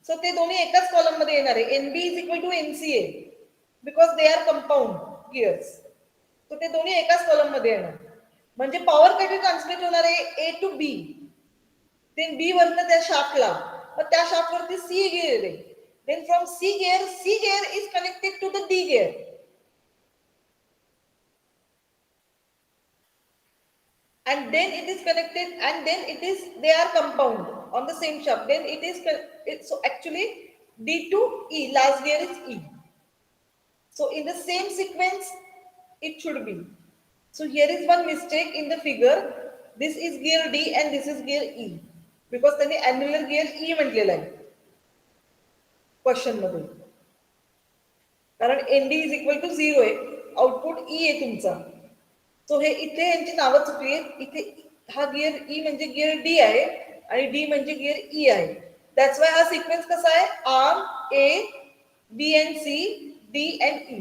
So ते दोन्ही एकाच column मध्ये येणार आहे. NB is equal to NCA because they are compound gears. So ते दोन्ही एकाच column मध्ये येणार. म्हणजे पॉवर कधी ट्रान्समिट होणार आहे A to B. Then B वरनं त्या शाफ्टला, मग त्या शाफ्ट वरती C गिअर आहे. Then from C gear is connected to the D gear. And then it is connected, and then it is, they are compound on the same shaft. Then it is so actually D to E, last gear is E. So in the same sequence it should be. So here is one mistake in the figure. This is gear D and this is gear E because त्यांनी annular gear E म्हटलेला आहे question मध्ये. कारण ND is equal to 0 आहे, output E आहे तुमचा. सो हे इथे यांची नावं चुकली आहेत. इथे हा गिअर ई म्हणजे गिअर डी आहे आणि डी म्हणजे गिअर ई आहे. दॅट्स वाय हा सिक्वेन्स कसा आहे. Arm A, B and C, D and E.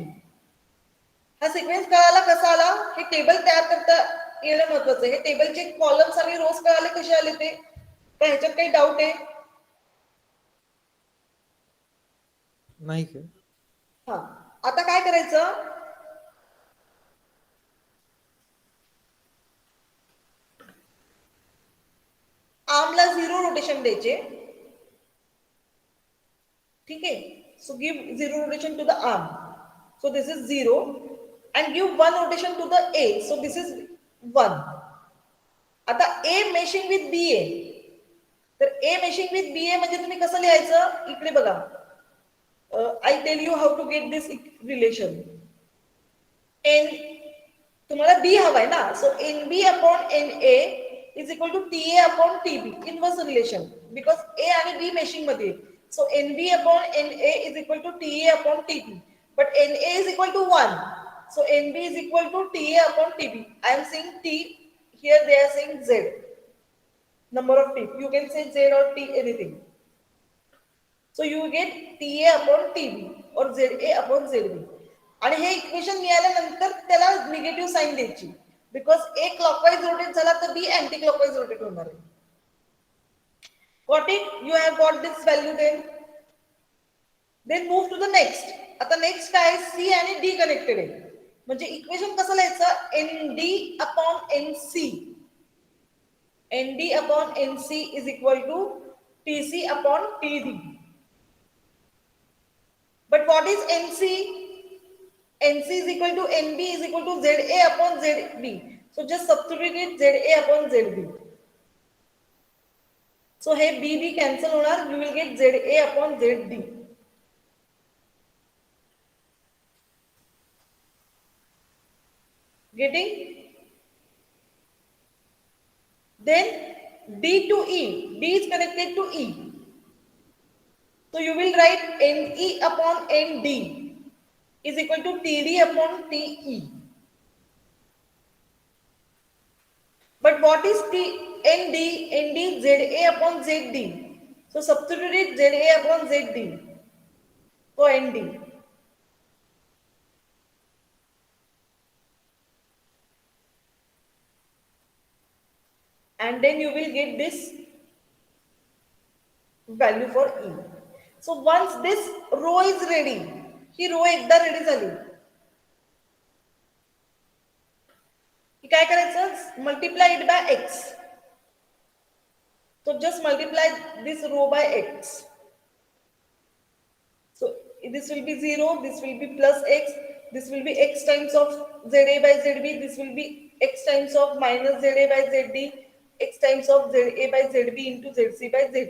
हा सिक्वेन्स कळाला कसा आला. हे टेबल तयार करता येणं महत्वाचं आहे. हे टेबलचे कॉलम्स आणि रोज कळाले कसे आले ते, तर ह्याच्यात काही डाऊट आहे. नाही काय? हा, आता काय करायचं, आर्मला 0 रोटेशन द्यायचे. ठीक आहे. So give 0 rotation to the arm. So this is 0 and give 1 rotation to the A. So this is 1. आता A meshing with B A. तर A meshing with B A म्हणजे तुम्ही कसं लिहायचं, इकडे बघा. I tell you how to get this relation. N, तुम्हाला B हवाय ना, so N B upon N A is equal to T A upon T B, inverse relation, because A आणि बी मेशिंग मध्ये. So N B upon N A is equal to T A upon T B, but N A is equal to 1. So NB is equal to TA upon TB. I am saying T, here they are saying Z. Number of T. You can say Z or T, anything. So you get TA upon TB or ZA upon ZB. आणि हे equation मिळाल्यानंतर त्याला negative sign द्यायची, because A clockwise rotate झाला तर B anti clockwise rotate होणार आहे. Got it? You have got this value then move to the next. आता next काय, सी आणि डी कनेक्टेड आहे. म्हणजे इक्वेशन कसं लिहायचं, N D upon N C. N D upon N C is equal to T C upon T D. But what is NC? NC is equal to NB is equal to ZA upon ZB. So just substitute it ZA upon ZB. So here BB cancel होणार, you will get ZA upon ZD. Getting? Then D to E. D is connected to E. So you will write NE upon ND is equal to TD upon TE. But what is ND? ND is ZA upon ZD. So substitute it ZA upon ZD for ND. And then you will get this value for E. So once this row is ready, he row एकदा ready झाली, की काय करायचं, multiply it by x. So just multiply this row by x. So this will be 0, this will be plus x, this will be x times of ZA by ZB, this will be x times of minus ZA by ZD, x times of ZA by ZB into ZC by ZE.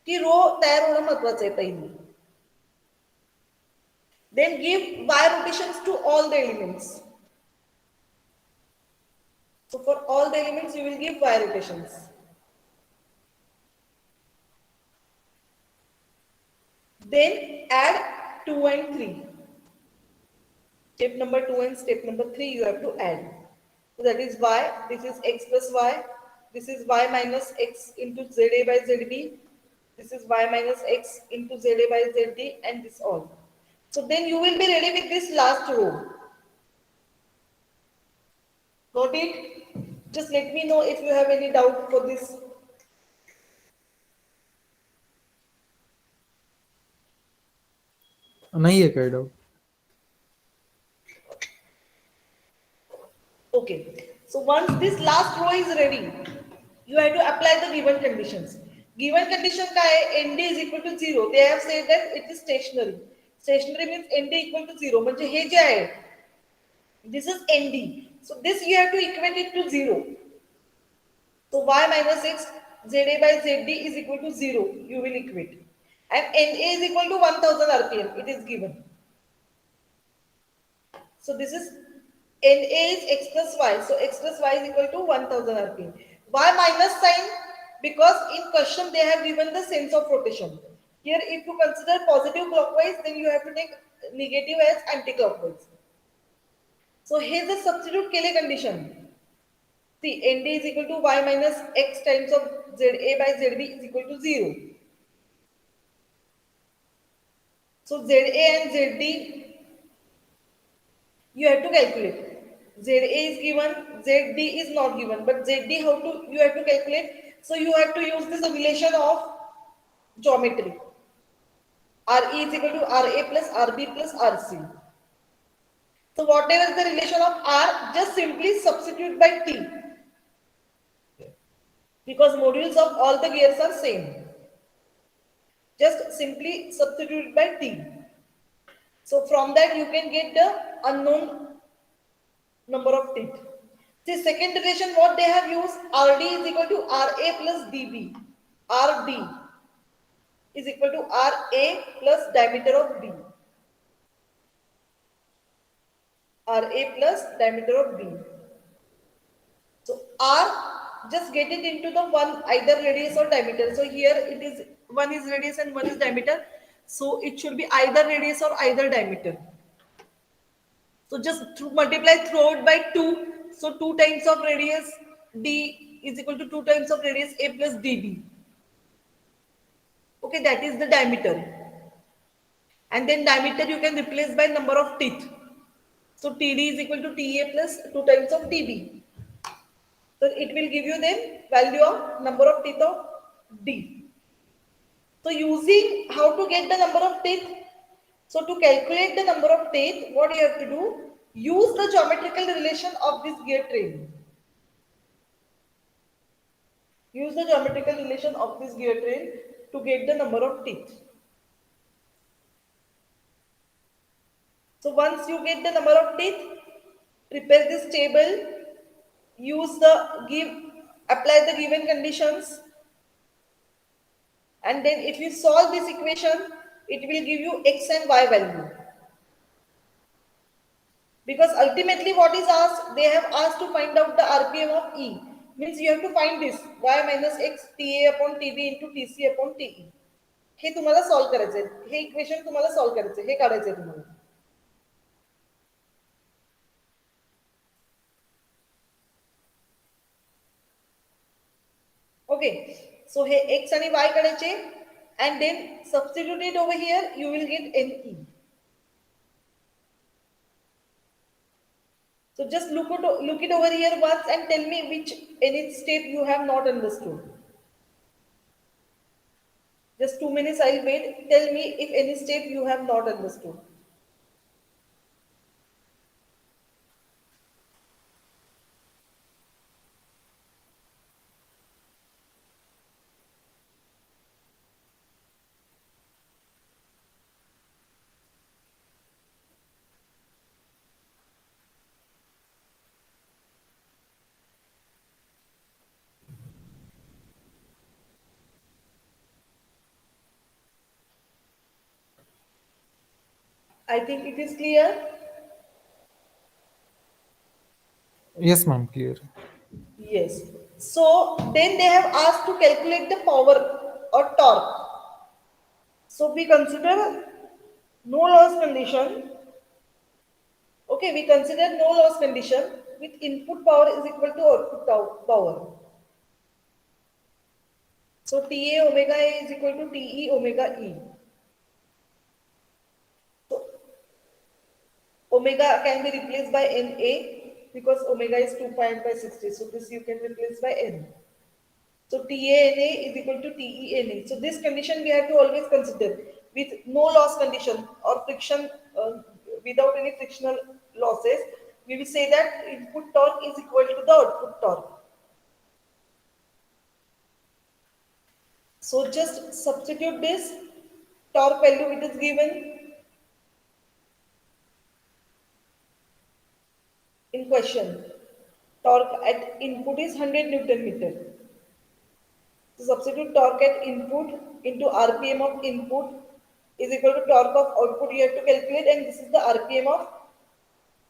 ती रो तयार होणं महत्वाचं आहे पहिली. Then give y rotations to all the elements. So for all the elements you will give y rotations. Then add 2 and 3. Step number 2 and step number 3 you have to add. So that is y, this is x plus y, this is y minus x into ZA by ZB, this is y minus x into ZA by ZD, and this all. So then you will be ready with this last row. Got it? Just let me know if you have any doubt for this. नाहीये काय doubt. Okay. So once this last row is ready, you have to apply the given conditions. Given condition काय आहे, ND is equal to 0. They have said that it is stationary. Stationary means ND equal to 0. म्हणजे हे जे आहे, this is ND. So this you have to equate it to 0. So y minus x ZA by ZD is equal to 0. You will equate. And NA is equal to 1000 RPM. It is given. So this is NA is x plus y. So x plus y is equal to 1000 RPM. Y minus sign, because in question they have given the sense of rotation. Here if you consider positive clockwise, then you have to take negative as anti-clockwise. So here the substitute केले condition. See, ND is equal to y minus x times of ZA by ZB is equal to 0. So ZA and ZD you have to calculate. ZA is given, ZD is not given, but ZD how to you have to calculate. So you have to use this relation of geometry. RE is equal to RA plus RB plus RC. So whatever is the relation of R, just simply substitute by T because modules of all the gears are same. Just simply substitute by T. So from that you can get the unknown number of teeth. The second relation what they have used, RD is equal to RA plus DB. RD is equal to RA plus diameter of B. RA plus diameter of B. So R, just get it into the one either radius or diameter. So here it is one is radius and one is diameter. So it should be either radius or either diameter. So just multiply throughout by 2. So 2 times of radius D is equal to 2 times of radius A plus DB. Okay, that is the diameter. And then diameter you can replace by number of teeth. So TD is equal to TA plus 2 times of TB. So it will give you then value of number of teeth of D. So using how to get the number of teeth. So to calculate the number of teeth, what you have to do? Use the geometrical relation of this gear train. Use the geometrical relation of this gear train to get the number of teeth. So once you get the number of teeth, prepare this table, use the apply the given conditions, and then if you solve this equation, it will give you x and y value. Because ultimately what is asked, they have asked to find out the RPM of E. Means you have to find this y minus x TA upon TB into TC upon TE. हे तुम्हाला solve करायचं आहे, हे equation तुम्हाला solve करायचं आहे, हे काढायचं आहे तुम्हाला. Okay, so हे x आणि y काढायचे and then substitute it over here, you will get NE. So just look it over here once and tell me which any step you have not understood. Just 2 minutes I'll wait. Tell me if any step you have not understood. I think it is clear. Yes, ma'am, clear. Yes. So then they have asked to calculate the power or torque. So we consider no loss condition. Okay, we consider no loss condition with input power is equal to output power. So TA omega A is equal to TE omega E. So omega can be replaced by NA because omega is 2 pi and by 60. So this you can replace by N. So TANA is equal to TENA. So this condition we have to always consider with no loss condition or friction without any frictional losses. We will say that input torque is equal to the output torque. So just substitute this torque value it is given in question. Torque at input is 100 Newton meter. So substitute torque at input into RPM of input is equal to torque of output you have to calculate, and this is the RPM of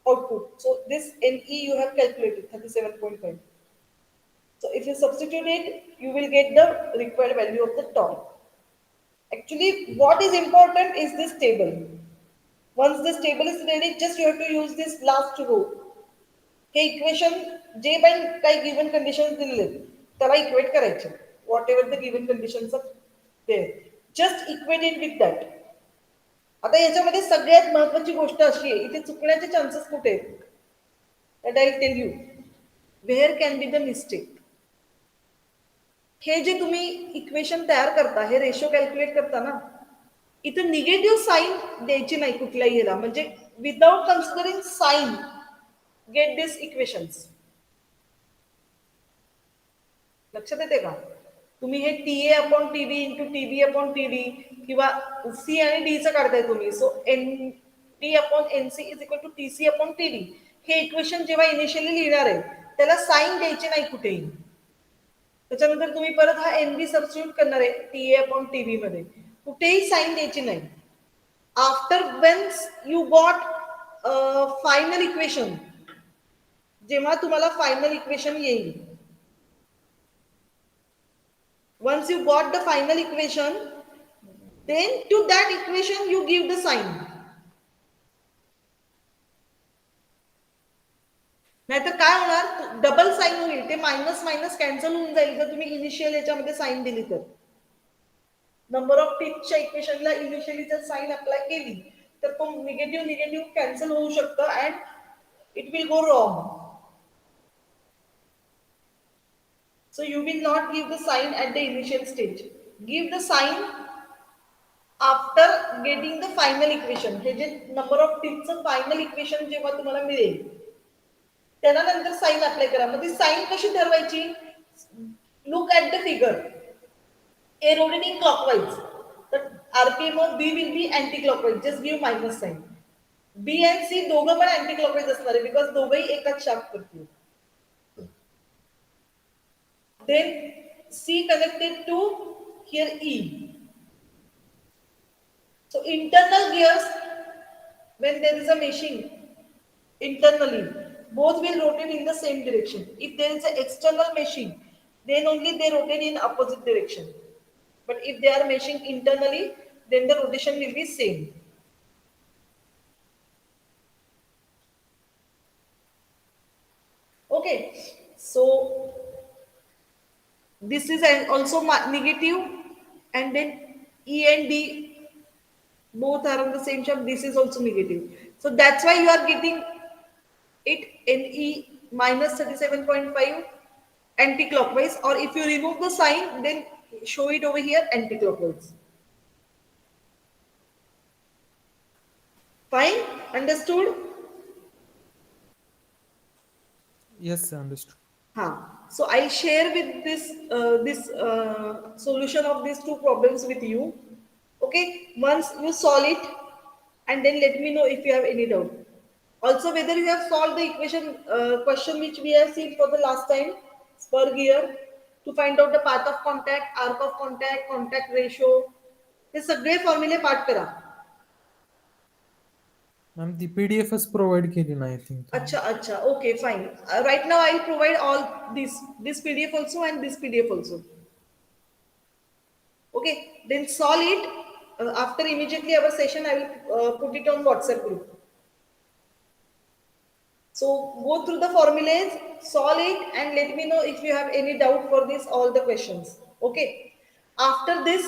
output. So this NE you have calculated 37.5. So if you substitute it, you will get the required value of the torque. Actually, what is important is this table. Once this table is ready, just you have to use this last row. हे equation जे पण काही given condition दिलेले त्याला equate करायचे whatever the given conditions of there just equate it with that. आता याच्यामध्ये सगळ्यात महत्वाची गोष्ट अशी आहे इथे चुकण्याचे चान्सेस कुठे आहेत that I tell you where can be the mistake. हे जे तुम्ही इक्वेशन तयार करता हे रेशो कॅल्क्युलेट करता ना इथं निगेटिव्ह साईन द्यायची नाही कुठल्याही ह्याला, म्हणजे without considering sign get this equations. लक्षात येते का? तुम्ही हे T A upon T B into T B upon T D किंवा सी आणि डीचं काढताय तुम्ही, so N T upon N C is equal to T C upon T D, हे इक्वेशन जेव्हा इनिशियली लिहिणार आहे त्याला साईन द्यायची नाही कुठेही. त्याच्यानंतर तुम्ही परत हा एन बी सबस्टिट्यूट करणार आहे T A upon T B मध्ये, कुठेही साईन द्यायची नाही. Afterwards you got final equation, जेव्हा तुम्हाला फायनल इक्वेशन येईल, once you got the final equation, then to that equation you give the sign. नाहीतर काय होणार, डबल साईन होईल, ते मायनस मायनस कॅन्सल होऊन जाईल जर तुम्ही इनिशियल याच्यामध्ये साईन दिली तर. नंबर ऑफ टिप्सच्या इक्वेशनला इनिशियली जर साईन अप्लाय केली तर तो निगेटिव्ह निगेटिव्ह कॅन्सल होऊ शकतं and it will go wrong. So you will not give the sign at the initial stage. Give the sign after getting the final equation. हे जे number of टिप्सचं final equation जेव्हा तुम्हाला मिळेल त्याला नंतर साईन अप्लाय करा. मग ती साईन कशी ठरवायची? Look at the figure. A rotating clockwise, तर RPM of B will be anti clockwise, just give minus sign. B and C दोघं पण अँटी क्लॉकवाईज असणार आहे बिकॉज दोघंही एकाच शाफ्ट करतील. Then C connected to here E. So internal gears, when there is a meshing internally, both will rotate in the same direction. If there is an external meshing, then only they rotate in opposite direction. But if they are meshing internally, then the rotation will be same. Okay, so this is also negative, and then E and D both are on the same shape. This is also negative. So that's why you are getting it NE minus 37.5 anti-clockwise, or if you remove the sign then show it over here anti-clockwise. Fine, understood? Yes, understood. So I'll share with this solution of these two problems with you. Okay, once you solve it, and then let me know if you have any doubt. Also, whether you have solved the equation question which we have seen for the last time, spur gear, to find out the path of contact, arc of contact, contact ratio. हे सगळे फॉर्म्युले पाठ करा. Ma'am ती पीडीएफच provide केली नाही I think. अच्छा अच्छा, okay, fine. Right now I'll provide all this PDF also and this PDF also. Okay, then solve it. After immediately our session, I will put it on WhatsApp group. So go through the formulas, solve it, and let me know if you have any doubt for this all the questions. Okay. After this,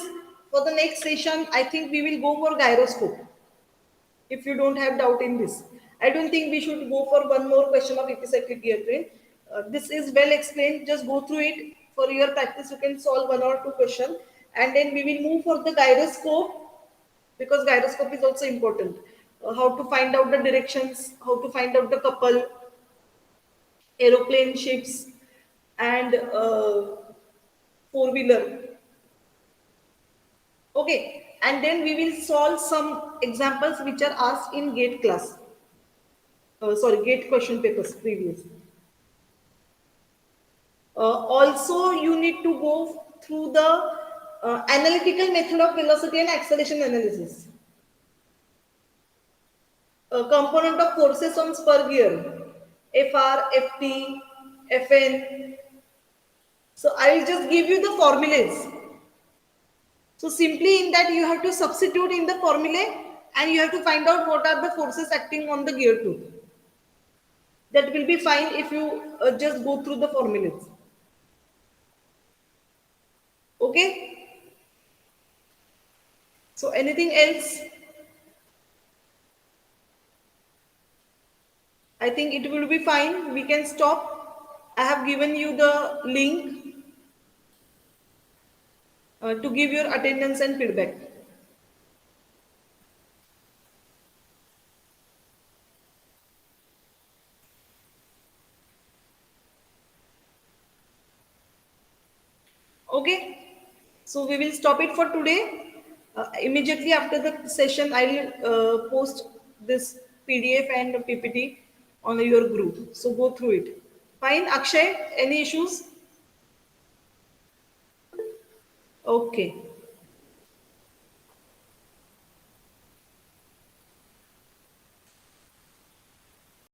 for the next session, I think we will go for gyroscope. If you don't have doubt in this, I don't think we should go for one more question of epicyclic gear train. This is well explained. Just go through it for your practice. You can solve one or two questions, and then we will move for the gyroscope because gyroscope is also important. How to find out the directions, how to find out the couple, aeroplane, ships, and four-wheeler. Okay, and then we will solve some examples which are asked in GATE class. Sorry, GATE question papers previous. Also, you need to go through the analytical method of velocity and acceleration analysis. Component of forces on spur gear, FR, FT, FN. So I will just give you the formulas. So simply in that you have to substitute in the formula and you have to find out what are the forces acting on the gear tooth. That will be fine if you just go through the formulas. Okay? So anything else? I think it will be fine. We can stop. I have given you the link to give your attendance and feedback. Okay, so we will stop it for today. Immediately after the session, I will post this PDF and PPT on your group, so go through it. Fine. Akshay, any issues? Okay.